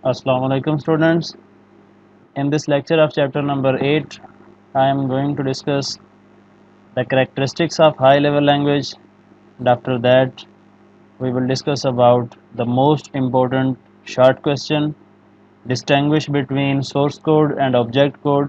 Assalamu alaikum students. In this lecture of chapter number 8, I am going to discuss the characteristics of high level language. And after that, we will discuss about the most important short question, distinguish between source code and object code.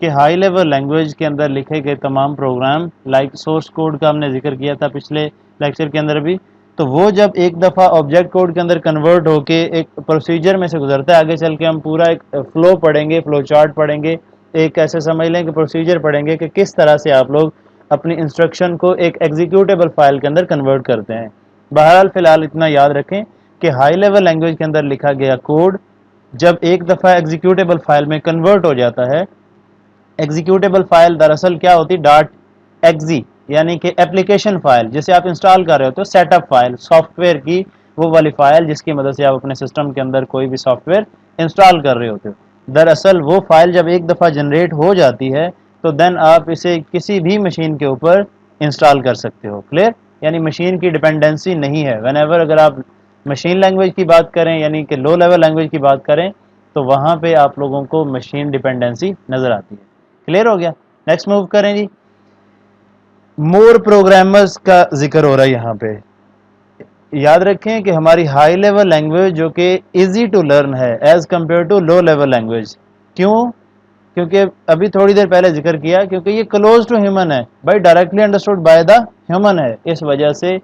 کہ high level language کے اندر لکھے گئے تمام programme like source code کا ہم نے ذکر کیا تھا پچھلے لیکچر کے اندر بھی، تو وہ جب ایک دفعہ آبجیکٹ کوڈ کے اندر کنورٹ ہو کے ایک پروسیجر میں سے گزرتا ہے، آگے چل کے ہم پورا ایک فلو پڑھیں گے، فلو چارٹ پڑھیں گے، ایک ایسے سمجھ لیں کہ پروسیجر پڑھیں گے کہ کس طرح سے آپ لوگ اپنی انسٹرکشن کو ایک ایگزیکیوٹیبل فائل کے اندر کنورٹ کرتے ہیں۔ بہرحال فی الحال اتنا یاد رکھیں کہ ہائی لیول لینگویج کے اندر لکھا گیا کوڈ جب ایک دفعہ ایگزیکیوٹیبل فائل میں کنورٹ ہو جاتا ہے، ایگزیکیوٹیبل فائل دراصل کیا ہوتی؟ ڈاٹ ایگزی، یعنی کہ اپلیکیشن فائل جسے آپ انسٹال کر رہے ہوتے ہو، setup file, software کی وہ والی فائل جس کی مدد سے آپ اپنے سسٹم کے اندر کوئی بھی سافٹ ویئر انسٹال کر رہے ہوتے ہو۔ دراصل وہ فائل جب ایک دفعہ جنریٹ ہو جاتی ہے تو دین آپ اسے کسی بھی مشین کے اوپر انسٹال کر سکتے ہو۔ کلیئر؟ یعنی مشین کی ڈیپینڈنسی نہیں ہے۔ وین ایور اگر آپ مشین لینگویج کی بات کریں، یعنی کہ لو لیول لینگویج کی بات کریں، تو وہاں پہ آپ لوگوں کو مشین ڈیپینڈنسی نظر آتی ہے۔ کلیئر ہو گیا؟ نیکسٹ موو کریں جی۔ مور پروگرامرز کا ذکر ہو رہا ہے یہاں پہ۔ یاد رکھیں کہ ہماری ہائی لیول لینگویج جو کہ ایزی ٹو لرن ہے as compare to low level language. کیوں؟ کیونکہ ابھی تھوڑی دیر پہلے ذکر کیا کیونکہ یہ کلوز ٹو ہیومن ہے بھائی، directly understood by the human ہے، اس وجہ سے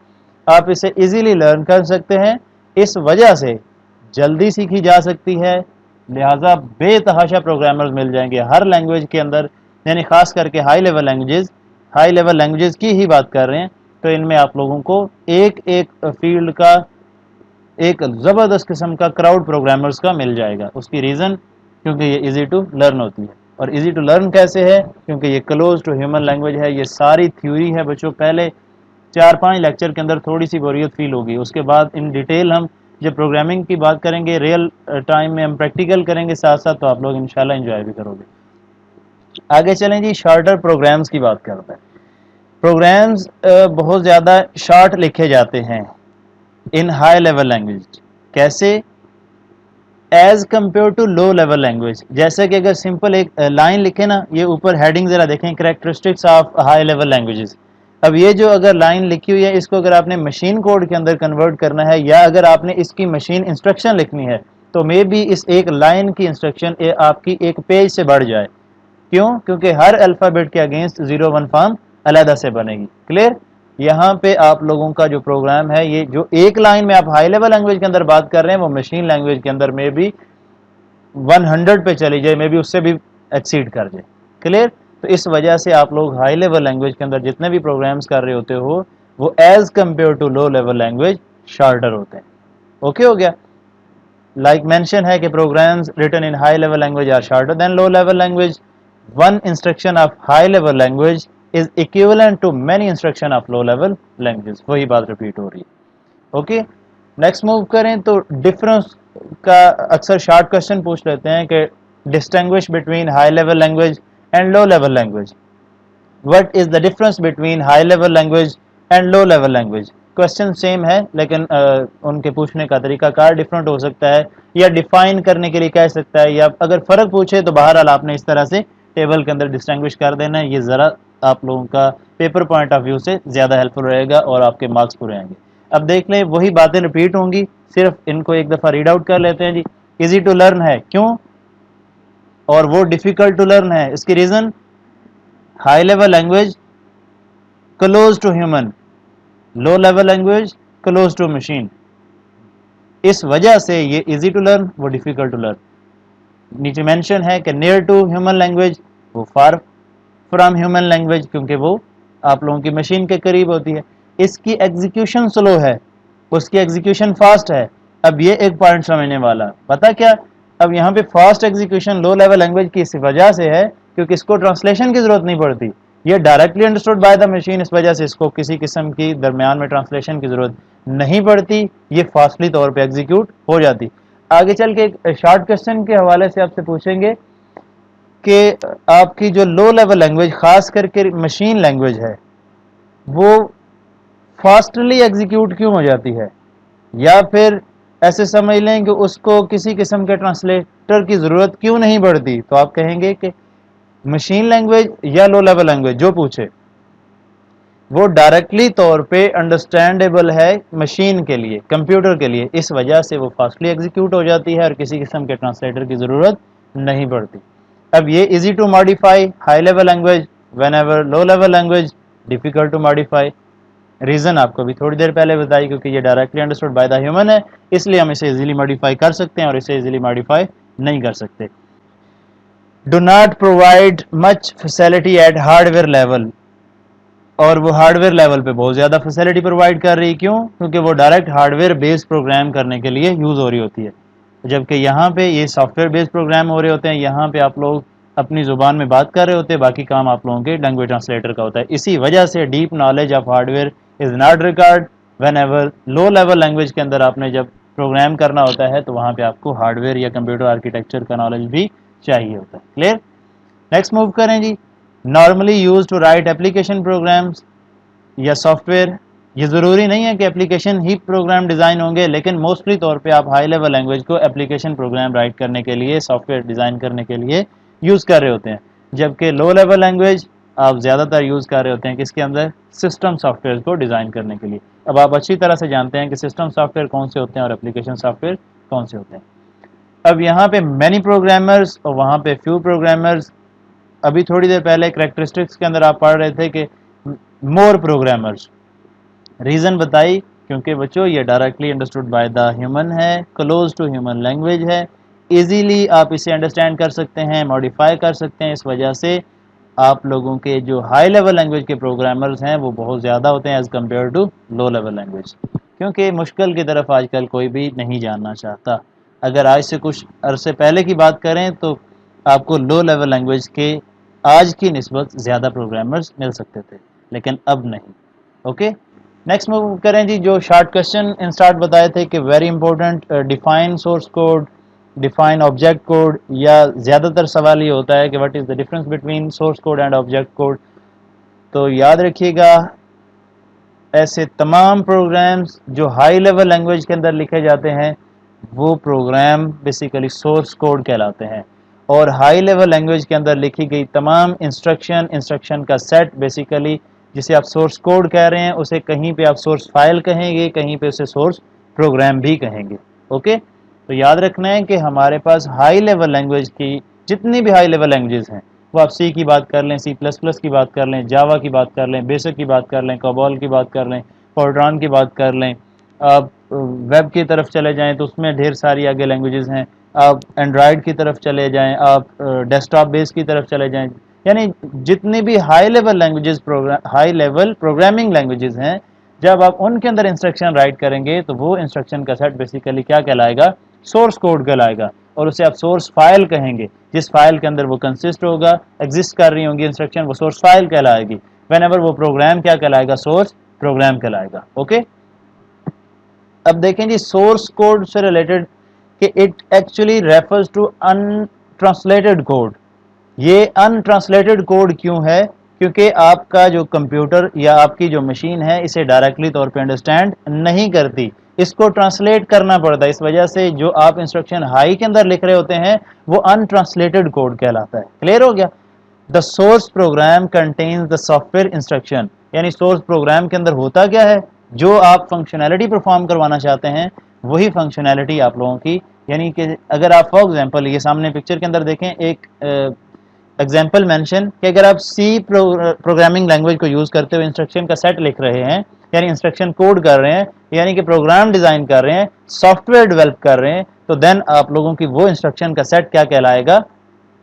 آپ اسے ایزیلی لرن کر سکتے ہیں، اس وجہ سے جلدی سیکھی جا سکتی ہے، لہٰذا بے تحاشا پروگرامرز مل جائیں گے ہر لینگویج کے اندر، یعنی خاص کر کے ہائی لیول لینگویجز کی ہی بات کر رہے ہیں، تو ان میں آپ لوگوں کو ایک فیلڈ کا ایک زبردست قسم کا کراؤڈ پروگرامرز کا مل جائے گا۔ اس کی ریزن کیونکہ یہ ایزی ٹو لرن ہوتی ہے، اور ایزی ٹو لرن کیسے ہے؟ کیونکہ یہ کلوز ٹو ہیومن لینگویج ہے۔ یہ ساری تھیوری ہے بچوں، پہلے 4-5 لیکچر کے اندر تھوڑی سی بوریت فیل ہوگی، اس کے بعد ان ڈیٹیل ہم جب پروگرامنگ کی بات کریں گے، ریئل ٹائم میں ہم پریکٹیکل کریں گے ساتھ ساتھ، تو آپ لوگ انشاءاللہ انجوائے بھی کرو گے۔ آگے چلیں جی، شارٹر پروگرامز کی بات کرتے ہیں۔ پروگرامز بہت زیادہ شارٹ لکھے جاتے ہیں ان ہائی لیول لینگویج۔ کیسے؟ As compare to low level language. جیسے کہ اگر سمپل ایک لائن لکھے نا، یہ اوپر ہیڈنگ ذرا دیکھیں، characteristics of high level languages. اب یہ جو اگر لائن لکھی ہوئی ہے، اس کو اگر آپ نے مشین کوڈ کے اندر کنورٹ کرنا ہے، یا اگر آپ نے اس کی مشین انسٹرکشن لکھنی ہے، تو مے بی اس ایک لائن کی انسٹرکشن آپ کی ایک پیج سے بڑھ جائے۔ کیوں؟ کیونکہ ہر الفابیٹ کے اگینسٹ 0-1 فارم علیحدہ سے بنے گی۔ کلیئر؟ یہاں پہ آپ لوگوں کا جو پروگرام ہے، یہ جو ایک لائن میں آپ ہائی لیول لینگویج کے اندر بات کر رہے ہیں، وہ مشین لینگویج کے اندر میں بھی 100 پہ چلی جائے، میں بھی اس سے بھی ایکسیڈ کر جائے۔ کلیئر؟ تو اس وجہ سے آپ لوگ ہائی لیول لینگویج کے اندر جتنے بھی پروگرامز کر رہے ہوتے ہو، وہ as compare to low level language shorter ہوتے ہیں۔ اوکے ہو گیا؟ لائک مینشن ہے کہ programs written in high level language are shorter than low level language. One instruction of high level language is equivalent to many instruction of low level language. وہی بات repeat ہو رہی ہے۔ Okay, next move کریں تو difference کا اکثر short question پوچھ لیتے ہیں کہ distinguish between high level language and love level language. What is the difference between high level language and love level language? Question same ہے لیکن ان کے پوچھنے کا طریقہ کار ڈفرنٹ ہو سکتا ہے، یا ڈیفائن کرنے کے لیے کہہ سکتا ہے، یا اگر فرق پوچھے تو بہرحال آپ نے اس طرح سے ٹیبل کے اندر ڈسٹنگوش کر دینا ہے۔ یہ ذرا آپ لوگوں کا پیپر پوائنٹ آف ویو سے زیادہ ہیلپ فل رہے گا اور آپ کے مارکس پورے آئیں گے۔ اب دیکھ لیں، وہی باتیں ریپیٹ ہوں گی، صرف ان کو ایک دفعہ ریڈ آؤٹ کر لیتے ہیں جی۔ ایزی ٹو لرن ہے، کیوں؟ اور وہ ڈیفیکلٹ ٹو لرن ہے، اس کی reason high level language close to human, low level language close to machine, اس وجہ سے یہ ایزی ٹو لرن، وہ ڈیفیکلٹ ٹو لرن۔ نیچے مینشن ہے کہ نیئر ٹو ہیومن لینگویج، وہ فار فرام ہیومن لینگویج، کیونکہ وہ آپ لوگوں کی مشین کے قریب ہوتی ہے۔ اس کی ایگزیکیوشن سلو ہے، اس کی ایگزیکیوشن فاسٹ ہے۔ اب یہ ایک پوائنٹ سمجھنے والا، پتا کیا؟ اب یہاں پہ فاسٹ ایگزیکیوشن لو لیول لینگویج کی اس وجہ سے ہے کیونکہ اس کو ٹرانسلیشن کی ضرورت نہیں پڑتی، یہ directly understood by the machine, اس وجہ سے اس کو کسی قسم کی درمیان میں ٹرانسلیشن کی ضرورت نہیں پڑتی، یہ فاسٹلی طور پہ ایگزیکیوٹ ہو جاتی۔ آگے چل کے ایک شارٹ کوسچن کے حوالے سے آپ سے پوچھیں گے کہ آپ کی جو لو لیول لینگویج خاص کر کے مشین لینگویج ہے، وہ فاسٹلی ایگزیکیوٹ کیوں ہو جاتی ہے؟ یا پھر ایسے سمجھ لیں کہ اس کو کسی قسم کے ٹرانسلیٹر کی ضرورت کیوں نہیں پڑتی؟ تو آپ کہیں گے کہ مشین لینگویج یا لو لیول لینگویج جو پوچھے، وہ ڈائریکٹلی طور پہ انڈرسٹینڈیبل ہے مشین کے لیے، کمپیوٹر کے لیے، اس وجہ سے وہ فاسٹلی ایگزیکیوٹ ہو جاتی ہے اور کسی قسم کے ٹرانسلیٹر کی ضرورت نہیں پڑتی۔ اب یہ easy to modify high level language, whenever low level language difficult to modify. Reason آپ کو بھی تھوڑی دیر پہلے بتائی، کیونکہ یہ directly understood by the human ہے، اس لیے ہم اسے ایزیلی ماڈیفائی کر سکتے ہیں اور اسے ایزیلی ماڈیفائی نہیں کر سکتے. Do not provide much facility at hardware level, اور وہ ہارڈ ویئر لیول پہ بہت زیادہ فیسلٹی پرووائڈ کر رہی. کیوں؟ کیونکہ وہ direct hardware base program کرنے کے لیے یوز ہو رہی ہوتی ہے، جبکہ یہاں پہ یہ سافٹ ویئر بیس پروگرام ہو رہے ہوتے ہیں. یہاں پہ آپ لوگ اپنی زبان میں بات کر رہے ہوتے ہیں، باقی کام آپ لوگوں کے لینگویج ٹرانسلیٹر کا ہوتا ہے. اسی وجہ سے deep knowledge of hard where is not record when ever low level language کے اندر آپ نے جب پروگرام کرنا ہوتا ہے تو وہاں پہ آپ کو ہارڈ ویئر یا کمپیوٹر آرکیٹیکچر کا نالج بھی چاہیے ہوتا ہے. کلیئر؟ نیکسٹ موو کریں جی. Normally use to write application programs یا سافٹ ویئر. یہ ضروری نہیں ہے کہ اپلیکیشن ہی پروگرام ڈیزائن ہوں گے، لیکن موسٹلی طور پہ آپ ہائی لیول لینگویج کو اپلیکیشن پروگرام رائٹ کرنے کے لیے، سافٹ ویئر ڈیزائن کرنے کے لیے یوز کر رہے ہوتے ہیں. جبکہ لو لیول لینگویج آپ زیادہ تر یوز کر رہے ہوتے ہیں کس کے اندر؟ سسٹم سافٹ ویئر کو ڈیزائن کرنے کے لیے. اب آپ اچھی طرح سے جانتے ہیں کہ سسٹم سافٹ ویئر کون سے ہوتے ہیں اور اپلیکیشن سافٹ ویئر کون سے ہوتے ہیں. اب یہاں پہ مینی پروگرامرز اور وہاں پہ فیو پروگرامرز. ابھی تھوڑی دیر پہلے کریکٹرسٹکس کے اندر آپ پڑھ رہے تھے کہ مور پروگرامرز. ریزن بتائی، کیونکہ بچوں یہ directly understood by the human ہے، کلوز ٹو ہیومن لینگویج ہے، ایزیلی آپ اسے انڈرسٹینڈ کر سکتے ہیں، ماڈیفائی کر سکتے ہیں. اس وجہ سے آپ لوگوں کے جو ہائی لیول لینگویج کے پروگرامرز ہیں وہ بہت زیادہ ہوتے ہیں as compare to low level language. کیونکہ مشکل کی طرف آج کل کوئی بھی نہیں جاننا چاہتا. اگر آج سے کچھ عرصے پہلے کی بات کریں تو آپ کو لو لیول لینگویج کے آج کی نسبت زیادہ پروگرامرز مل سکتے تھے، لیکن اب نہیں. اوکے، نیکسٹ موو کریں جی. جو شارٹ کوشچن انسٹارٹ بتائے تھے کہ very important, define source code, define object code, یا زیادہ تر سوال یہ ہوتا ہے کہ what is the difference between source code and object code. تو یاد رکھیے گا، ایسے تمام پروگرامز جو ہائی لیول لینگویج کے اندر لکھے جاتے ہیں وہ پروگرام بیسیکلی سورس کوڈ کہلاتے ہیں. اور ہائی لیول لینگویج کے اندر لکھی گئی تمام انسٹرکشن کا سیٹ بیسیکلی جسے آپ سورس کوڈ کہہ رہے ہیں، اسے کہیں پہ آپ سورس فائل کہیں گے، کہیں پہ اسے سورس پروگرام بھی کہیں گے. اوکے، تو یاد رکھنا ہے کہ ہمارے پاس ہائی لیول لینگویج کی جتنی بھی ہائی لیول لینگویجز ہیں، وہ آپ سی کی بات کر لیں، سی پلس پلس کی بات کر لیں، جاوا کی بات کر لیں، بیسک کی بات کر لیں، کوبال کی بات کر لیں، فورٹران کی بات کر لیں، آپ ویب کی طرف چلے جائیں تو اس میں ڈھیر ساری آگے لینگویجز ہیں، آپ اینڈرائڈ کی طرف چلے جائیں، آپ ڈیسک ٹاپ بیس کی طرف چلے جائیں. یعنی جتنی بھی high level languages, high level programming languages ہیں، جب آپ ان کے اندر انسٹرکشن رائٹ کریں گے تو وہ انسٹرکشن کا سیٹ بیسیکلی کیا کہلائے گا؟ سورس کوڈ کہلائے گا. اور اسے آپ سورس فائل کہیں گے. جس فائل کے اندر وہ کنسسٹ ہوگا، ایگزسٹ کر رہی ہوں گی انسٹرکشن، وہ سورس فائل کہلائے گی. وین ایور وہ پروگرام کیا کہلائے گا؟ سورس پروگرام کہلائے گا. اوکے، اب دیکھیں جی سورس کوڈ سے ریلیٹڈ کہ it actually refers to untranslated code. یہ ان ٹرانسلیٹڈ کوڈ کیوں ہے؟ کیونکہ آپ کا جو کمپیوٹر یا آپ کی جو مشین ہے اسے ڈائریکٹلی طور پہ انڈرسٹینڈ نہیں کرتی، اس کو ٹرانسلیٹ کرنا پڑتا ہے. اس وجہ سے جو آپ انسٹرکشن ہائی کے اندر لکھ رہے ہوتے ہیں وہ ان ٹرانسلیٹڈ کوڈ کہلاتا ہے. کلیئر ہو گیا؟ The source program contains the software instruction. یعنی سورس پروگرام کے اندر ہوتا کیا ہے؟ جو آپ فنکشنالٹی پرفارم کروانا چاہتے ہیں وہی فنکشنالٹی آپ لوگوں کی. یعنی کہ اگر آپ فار ایگزامپل یہ سامنے پکچر کے اندر دیکھیں، ایک ایگزامپل مینشن کہ اگر آپ سی پروگرامنگ لینگویج کو یوز کرتے ہوئے انسٹرکشن کا سیٹ لکھ رہے ہیں، یعنی انسٹرکشن کوڈ کر رہے ہیں، یعنی کہ پروگرام ڈیزائن کر رہے ہیں، سافٹ ویئر ڈیولپ کر رہے ہیں، تو دین آپ لوگوں کی وہ انسٹرکشن کا سیٹ کیا کہلائے گا؟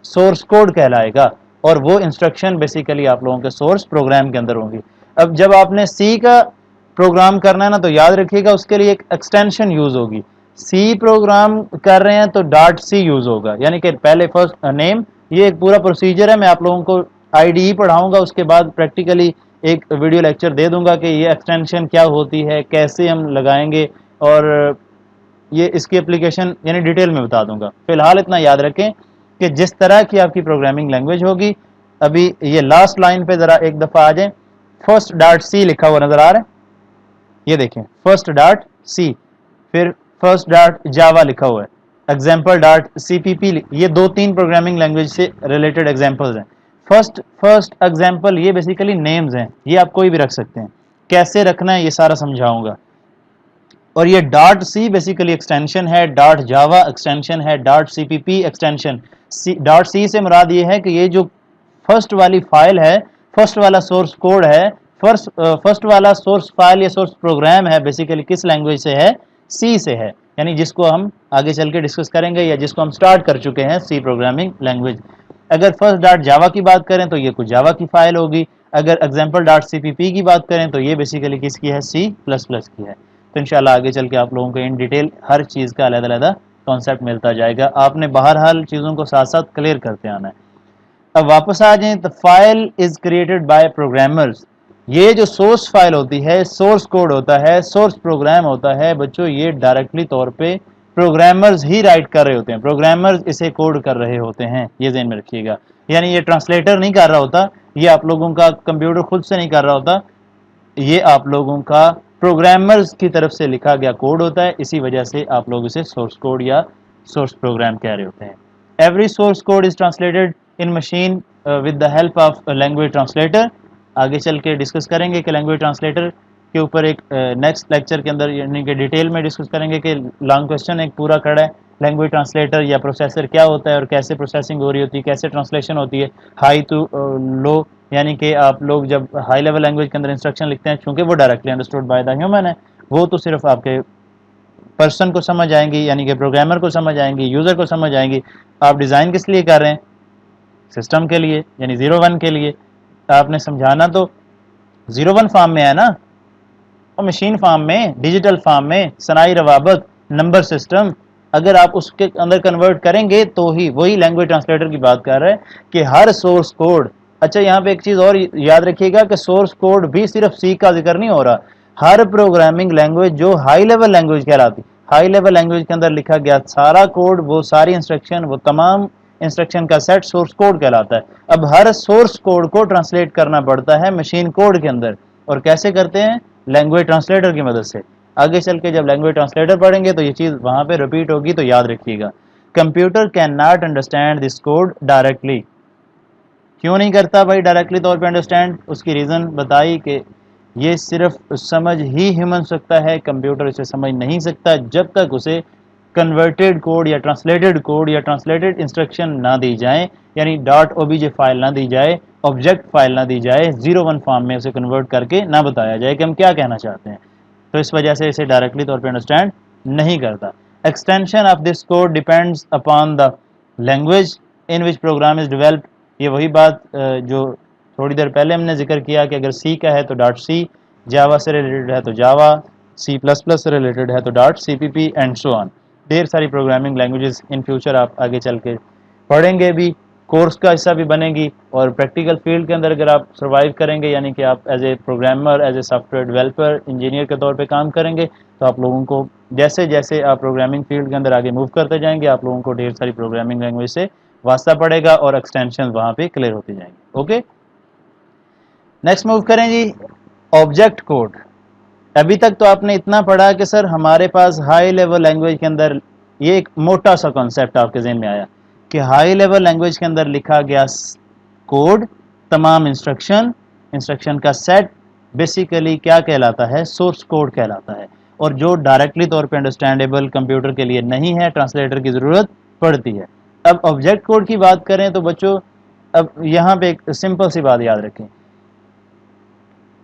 سورس کوڈ کہلائے گا. اور وہ انسٹرکشن بیسیکلی آپ لوگوں کے سورس پروگرام کے اندر ہوں گی. اب جب آپ نے سی کا پروگرام کرنا ہے نا تو یاد رکھیے گا اس کے لیے ایک ایکسٹینشن یوز ہوگی. سی پروگرام کر رہے ہیں تو ڈاٹ سی یوز ہوگا، یعنی کہ پہلے فرسٹ نیم. یہ ایک پورا پروسیجر ہے، میں آپ لوگوں کو آئی ڈی ای پڑھاؤں گا، اس کے بعد پریکٹیکلی ایک ویڈیو لیکچر دے دوں گا کہ یہ ایکسٹینشن کیا ہوتی ہے، کیسے ہم لگائیں گے، اور یہ اس کی اپلیکیشن یعنی ڈیٹیل میں بتا دوں گا. فی الحال اتنا یاد رکھیں کہ جس طرح کی آپ کی پروگرامنگ لینگویج ہوگی، ابھی یہ لاسٹ لائن پہ ذرا ایک دفعہ آ جائیں. فرسٹ ڈاٹ سی لکھا ہوا نظر آ رہا ہے؟ یہ دیکھیں، فرسٹ ڈاٹ سی، پھر فرسٹ ڈاٹ جاوا لکھا ہوا ہے، ایگزامپل ڈاٹ سی پی پی. یہ دو تین پروگرامنگ لینگویج سے ریلیٹڈ ایگزامپلز ہیں. فرسٹ ایگزامپل یہ بیسیکلی نیمز ہیں، یہ آپ کوئی بھی رکھ سکتے ہیں. کیسے رکھنا ہے یہ سارا سمجھاؤں گا. اور یہ ڈاٹ سی بیسیکلی ایکسٹینشن ہے, ڈاٹ جاوا ایکسٹینشن ہے, ڈاٹ سی پی پی ایکسٹینشن. ڈاٹ سی سے مراد یہ ہے کہ یہ جو فرسٹ والی فائل ہے, فرسٹ والا سورس کوڈ ہے, فرسٹ والا سورس فائل یا سورس پروگرام ہے, بیسیکلی کس لینگویج سے ہے, سی سے ہے, یعنی جس کو ہم آگے چل کے ڈسکس کریں گے یا جس کو ہم سٹارٹ کر چکے ہیں, سی پروگرامنگ لینگویج. اگر فرسٹ ڈاٹ جاوا کی بات کریں تو یہ کچھ جاوا کی فائل ہوگی, اگر ایگزامپل ڈاٹ سی پی پی کی بات کریں تو یہ بیسیکلی کس کی ہے, سی پلس پلس کی ہے. تو انشاءاللہ آگے چل کے آپ لوگوں کو ان ڈیٹیل ہر چیز کا علیحدہ علیحدہ کانسیپٹ ملتا جائے گا. آپ نے بہرحال چیزوں کو ساتھ ساتھ کلیئر کرتے آنا ہے. اب واپس آ جائیں, the file is created by programmers. یہ جو سورس فائل ہوتی ہے, سورس کوڈ ہوتا ہے, سورس پروگرام ہوتا ہے بچوں, یہ ڈائریکٹلی طور پہ پروگرامرز ہی رائٹ کر رہے ہوتے ہیں, پروگرامرز اسے کوڈ کر رہے ہوتے ہیں, یہ ذہن میں رکھیے گا. یعنی یہ ٹرانسلیٹر نہیں کر رہا ہوتا, یہ آپ لوگوں کا کمپیوٹر خود سے نہیں کر رہا ہوتا, یہ آپ لوگوں کا پروگرامرز کی طرف سے لکھا گیا کوڈ ہوتا ہے, اسی وجہ سے آپ لوگ اسے سورس کوڈ یا سورس پروگرام کہہ رہے ہوتے ہیں. Every source code is translated in machine with the help of language translator. آگے چل کے ڈسکس کریں گے کہ لینگویج ٹرانسلیٹر کے اوپر ایک نیکسٹ لیکچر کے اندر یعنی کہ ڈیٹیل میں ڈسکس کریں گے کہ لانگ کویسچن ایک پورا کھڑا ہے, لینگویج ٹرانسلیٹر یا پروسیسر کیا ہوتا ہے اور کیسے پروسیسنگ ہو رہی ہوتی ہے, کیسے ٹرانسلیشن ہوتی ہے ہائی ٹو لو, یعنی کہ آپ لوگ جب ہائی لیول لینگویج کے اندر انسٹرکشن لکھتے ہیں چونکہ وہ directly understood by the human ہے, وہ تو صرف آپ کے پرسن کو سمجھ آئیں گی, یعنی کہ پروگرامر کو سمجھ آئیں گی, یوزر کو سمجھ آئیں گی. آپ ڈیزائن کس لیے کر رہے ہیں, سسٹم کے لیے, یعنی 01 کے لیے. آپ نے سمجھانا تو 01 فارم میں ہے نا, اور مشین فارم میں, ڈیجیٹل فارم میں, صناعی روابط, نمبر سسٹم, اگر آپ اس کے اندر کنورٹ کریں گے تو ہی وہی لینگویج ٹرانسلیٹر کی بات کر رہے ہیں کہ ہر سورس کوڈ. اچھا یہاں پہ ایک چیز اور یاد رکھیے گا کہ سورس کوڈ بھی صرف سی کا ذکر نہیں ہو رہا, ہر پروگرامنگ لینگویج جو ہائی لیول لینگویج کہلاتی, ہائی لیول لینگویج کے اندر لکھا گیا سارا کوڈ, وہ ساری انسٹرکشن, وہ تمام انسٹرکشن کا سیٹ سورس کوڈ کہلاتا ہے. اب ہر سورس کوڈ کو ٹرانسلیٹ کرنا پڑتا ہے مشین کوڈ کے اندر, اور کیسے کرتے ہیں, لینگویج ٹرانسلیٹر کی مدد سے. آگے چل کے جب لینگویج ٹرانسلیٹر پڑھیں گے تو یہ چیز وہاں پہ ریپیٹ ہوگی, تو یاد رکھیے گا. Computer can not understand this code directly. کیوں نہیں کرتا بھائی ڈائریکٹلی طور پہ انڈرسٹینڈ, اس کی ریزن بتائی کہ یہ صرف سمجھ ہی ہیومن سکتا ہے, کمپیوٹر اسے سمجھ نہیں سکتا جب تک اسے کنورٹیڈ کوڈ یا ٹرانسلیٹڈ کوڈ یا ٹرانسلیٹڈ انسٹرکشن نہ دی جائیں, یعنی ڈاٹ او بی جے فائل نہ دی جائے, آبجیکٹ فائل نہ دی جائے, 01 فارم میں اسے کنورٹ کر کے نہ بتایا جائے کہ ہم کیا کہنا چاہتے ہیں. تو اس وجہ سے اسے ڈائریکٹلی طور پہ انڈرسٹینڈ نہیں کرتا. Extension of this code depends upon the language in which program is developed. یہ وہی بات جو تھوڑی دیر پہلے ہم نے ذکر کیا کہ اگر سی کا ہے تو ڈاٹ سی, جاوا سے ریلیٹڈ ہے تو جاوا, سی پلس پلس سے ریلیٹڈ ہے تو dot C P P and so آن. ڈھیر ساری پروگرامنگ لینگویجز ان فیوچر آپ آگے چل کے پڑھیں گے بھی, کورس کا حصہ بھی بنے گی, اور پریکٹیکل فیلڈ کے اندر اگر آپ سروائیو کریں گے, یعنی کہ آپ as a programmer, as a soft where developer, engineer کے طور پہ کام کریں گے, تو آپ لوگوں کو جیسے جیسے آپ پروگرامنگ فیلڈ کے اندر آگے موو کرتے جائیں گے, آپ لوگوں کو ڈھیر ساری پروگرامنگ لینگویج سے واسطہ پڑے گا اور ایکسٹینشن وہاں پہ کلیئر ہوتی جائیں گی. اوکے, نیکسٹ موو کریں جی, آبجیکٹ کوڈ. ابھی تک تو آپ نے اتنا پڑھا کہ سر ہمارے پاس ہائی لیول لینگویج کے اندر یہ ایک موٹا سا کانسیپٹ آپ کے ذہن میں آیا کہ ہائی لیول لینگویج کے اندر لکھا گیا کوڈ, تمام انسٹرکشن کا سیٹ بیسیکلی کیا کہلاتا ہے, سورس کوڈ کہلاتا ہے, اور جو ڈائریکٹلی طور پہ انڈرسٹینڈیبل کمپیوٹر کے لیے نہیں ہے, ٹرانسلیٹر کی ضرورت پڑتی ہے. اب آبجیکٹ کوڈ کی بات کریں تو بچوں اب یہاں پہ ایک سمپل سی بات یاد رکھیں,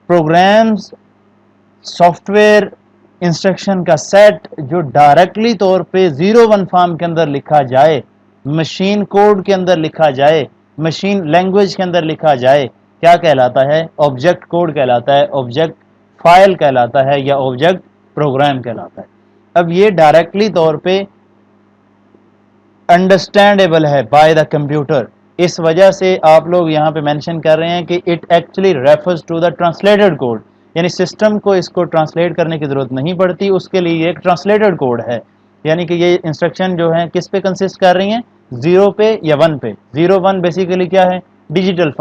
پروگرامز, سافٹ ویئر انسٹرکشن کا سیٹ جو ڈائریکٹلی طور پہ 01 فارم کے اندر لکھا جائے, مشین کوڈ کے اندر لکھا جائے, مشین لینگویج کے اندر لکھا جائے, کیا کہلاتا ہے, آبجیکٹ کوڈ کہلاتا ہے, آبجیکٹ فائل کہلاتا ہے, یا آبجیکٹ پروگرام کہلاتا ہے. اب یہ ڈائریکٹلی طور پہ انڈرسٹینڈیبل ہے بائی دا کمپیوٹر, اس وجہ سے آپ لوگ یہاں پہ مینشن کر رہے ہیں کہ it actually refers to the translated code, یعنی سسٹم کو اس کو ٹرانسلیٹ کرنے کی ضرورت نہیں پڑتی, اس کے لیے ایک ٹرانسلیٹڈ کوڈ ہے. یعنی کہ یہ انسٹرکشن جو ہیں کس پہ کنسسٹ کر رہی ہیں, 0 پہ یا 1 پہ. 01 بیسیکلی کیا ہے, ڈیجیٹل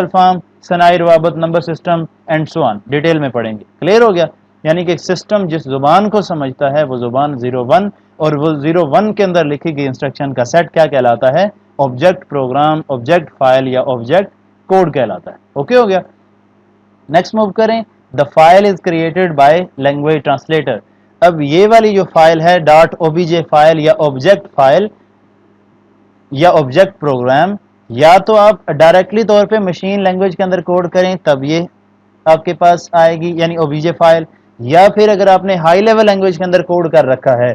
فارم, صناعی روابط, number system and so on, detail میں پڑھیں گے. کلیئر ہو گیا, یعنی کہ سسٹم جس زبان کو سمجھتا ہے وہ زبان 01, اور وہ 01 کے اندر لکھی گئی انسٹرکشن کا سیٹ کیا کہلاتا ہے, آبجیکٹ پروگرام, آبجیکٹ فائل یا آبجیکٹ کوڈ کہلاتا ہے. اوکے ہو گیا. نیکسٹ موو کریں, the file is created by language translator. اب یہ والی جو فائل ہے ڈاٹ او بی جے فائل یا آبجیکٹ فائل یا آبجیکٹ پروگرام، یا تو آپ ڈائریکٹلی طور پہ مشین لینگویج کے اندر کوڈ کریں تب یہ آپ کے پاس آئے گی یعنی او بی جے فائل، یا پھر اگر آپ نے ہائی لیول لینگویج کے اندر کوڈ کر رکھا ہے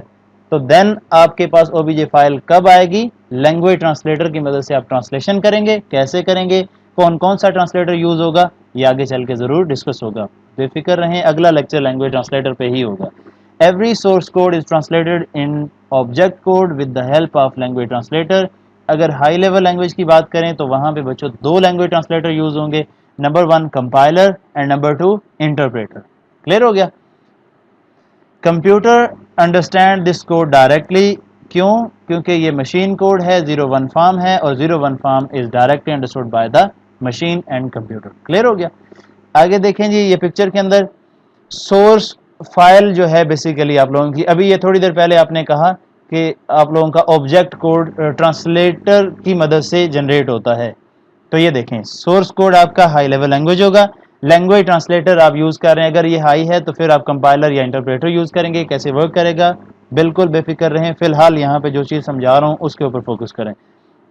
تو دین آپ کے پاس او بی جے فائل کب آئے گی؟ لینگویج ٹرانسلیٹر کی مدد سے آپ ٹرانسلیشن کریں گے. کیسے کریں گے، کون کون سا ٹرانسلیٹر یوز ہوگا، یہ آگے چل کے ضرور ڈسکس ہوگا. بے فکر رہیں، اگلا لیکچر لینگویج ٹرانسلیٹر پہ ہی ہوگا. Every source code is translated in object code with the help of language translator. اگر ہائی لیول لینگویج کی بات کریں تو وہاں پہ بچوں دو لینگویج ٹرانسلیٹر یوز ہوں گے، number 1 compiler and number 2 interpreter. Clear ہو گیا؟ Computer understand this code directly. کیوں؟ کیونکہ یہ مشین کوڈ ہے، 0-1 فارم ہے، اور 0-1 form is directly understood by the machine and computer. Clear ہو گیا؟ آگے دیکھیں جی، یہ پکچر کے اندر سورس فائل جو ہے بیسیکلی آپ لوگوں کی، ابھی یہ تھوڑی دیر پہلے آپ نے کہا کہ آپ لوگوں کا آبجیکٹ کوڈ ٹرانسلیٹر کی مدد سے جنریٹ ہوتا ہے. تو یہ دیکھیں سورس کوڈ آپ کا ہائی لیول لینگویج ہوگا، لینگویج ٹرانسلیٹر آپ یوز کر رہے ہیں، اگر یہ ہائی ہے تو پھر آپ کمپائلر یا انٹرپریٹر یوز کریں گے. کیسے ورک کرے گا؟ بالکل بے فکر رہیں، فی الحال یہاں پہ جو چیز سمجھا رہا ہوں اس کے اوپر فوکس کریں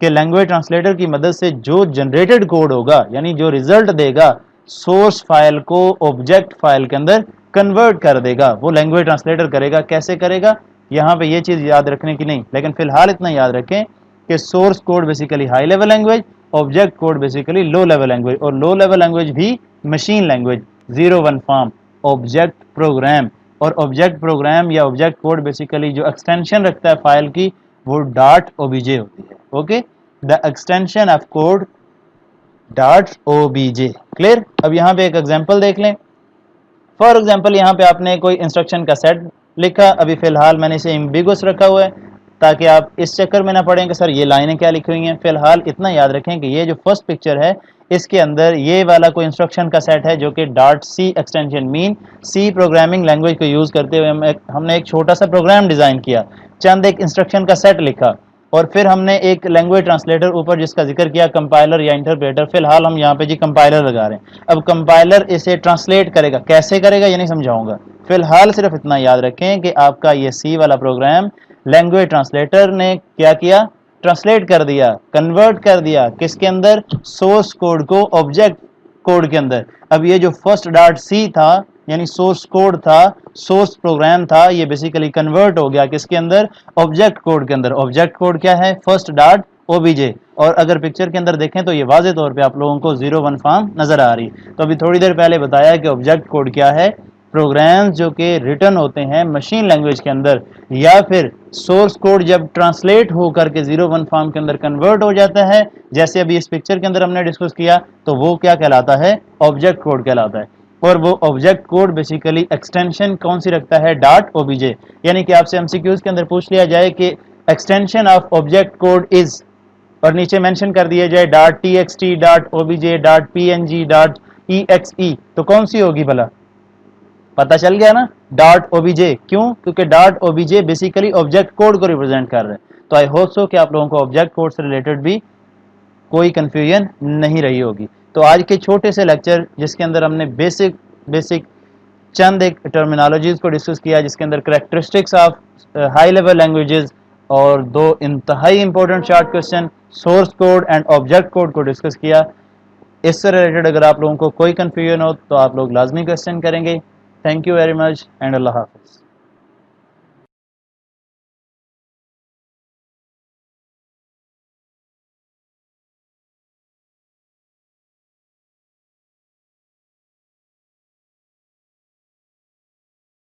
کہ لینگویج ٹرانسلیٹر کی مدد سے جو جنریٹڈ کوڈ ہوگا یعنی جو ریزلٹ دے گا سورس فائل کو آبجیکٹ فائل کے اندر کنورٹ کر دے گا، وہ لینگویج ٹرانسلیٹر کرے گا. کیسے کرے گا؟ یہاں پہ یہ چیز یاد رکھنے کی نہیں، لیکن فی الحال اتنا یاد رکھیں کہ source code basically high level language, object code basically low level language, اور لو لیول لینگویج بھی machine language. 0-1 form object program, اور آبجیکٹ پروگرام یا آبجیکٹ کوڈ بیسیکلی جو ایکسٹینشن رکھتا ہے فائل کی وہ ڈاٹ او بی جے ہوتی ہے. Okay, the extension of code dot O B J. Clear? اب یہاں پہ ایک ایگزامپل دیکھ لیں. فار ایگزامپل یہاں پہ آپ نے کوئی انسٹرکشن کا سیٹ لکھا، ابھی فی الحال میں نے اسے ایمبیگوس رکھا ہوا ہے تاکہ آپ اس چکر میں نہ پڑیں کہ سر یہ لائنیں کیا لکھی ہوئی ہیں. فی الحال اتنا یاد رکھیں کہ یہ جو فرسٹ پکچر ہے اس کے اندر یہ والا کوئی انسٹرکشن کا سیٹ ہے جو کہ ڈاٹ سی ایکسٹینشن مین سی پروگرامنگ لینگویج کو یوز کرتے ہوئے ہم نے ایک چھوٹا سا پروگرام ڈیزائن کیا، چند ایک انسٹرکشن کا سیٹ لکھا، اور پھر ہم نے ایک لینگویج ٹرانسلیٹر اوپر جس کا ذکر کیا کمپائلر یا انٹرپریٹر. فی الحال ہم یہاں پہ جی کمپائلر لگا رہے ہیں. اب کمپائلر اسے ٹرانسلیٹ کرے گا، کیسے کرے گا یہ نہیں سمجھاؤں گا، فی الحال صرف اتنا یاد رکھیں کہ آپ کا یہ سی والا پروگرام لینگویج ٹرانسلیٹر نے کیا ٹرانسلیٹ کر دیا، کنورٹ کر دیا کس کے اندر؟ سورس کوڈ کو آبجیکٹ کوڈ کے اندر. اب یہ جو فرسٹ ڈاٹ سی تھا یعنی سورس کوڈ تھا، سورس پروگرام تھا، یہ بیسیکلی کنورٹ ہو گیا کس کے اندر؟ آبجیکٹ کوڈ کے اندر. آبجیکٹ کوڈ کیا ہے؟ فرسٹ ڈاٹ او بی جے. اور اگر پکچر کے اندر دیکھیں تو یہ واضح طور پہ آپ لوگوں کو 0-1 فارم نظر آ رہی. تو ابھی تھوڑی دیر پہلے بتایا کہ آبجیکٹ کوڈ کیا ہے؟ پروگرامز جو کہ ریٹن ہوتے ہیں مشین لینگویج کے اندر، یا پھر سورس کوڈ جب ٹرانسلیٹ ہو کر کے 0-1 فارم کے اندر کنورٹ ہو جاتا ہے، جیسے ابھی اس پکچر کے اندر ہم نے ڈسکس کیا، تو وہ کیا کہلاتا ہے؟ آبجیکٹ کوڈ کہلاتا ہے. اور وہ آبجیکٹ کوڈ بیسیکلی ایکسٹینشن کون سی رکھتا ہے؟ ڈاٹ او بی جے. یعنی کہ آپ سے MCQs کے اندر پوچھ لیا جائے کہ extension of object code is, اور نیچے مینشن کر دیا جائے dot T X T dot O B J dot P N G dot E X E, تو کون سی ہوگی بھلا؟ پتہ چل گیا نا، ڈاٹ او بی جے. کیوں؟ کیونکہ dot O B J basically object code کو ریپرزینٹ کر رہے ہیں. تو آئی ہوپ سو کہ آپ لوگوں کو آبجیکٹ کوڈ سے ریلیٹڈ بھی کوئی کنفیوژن نہیں رہی ہوگی. تو آج کے چھوٹے سے لیکچر جس کے اندر ہم نے بیسک چند ایک ٹرمینالوجیز کو ڈسکس کیا، جس کے اندر characteristics of high level languages اور دو انتہائی important short question source code and object code کو ڈسکس کیا، اس سے ریلیٹڈ اگر آپ لوگوں کو کوئی کنفیوژن ہو تو آپ لوگ لازمی کوسچن کریں گے. Thank you very much and اللہ حافظ.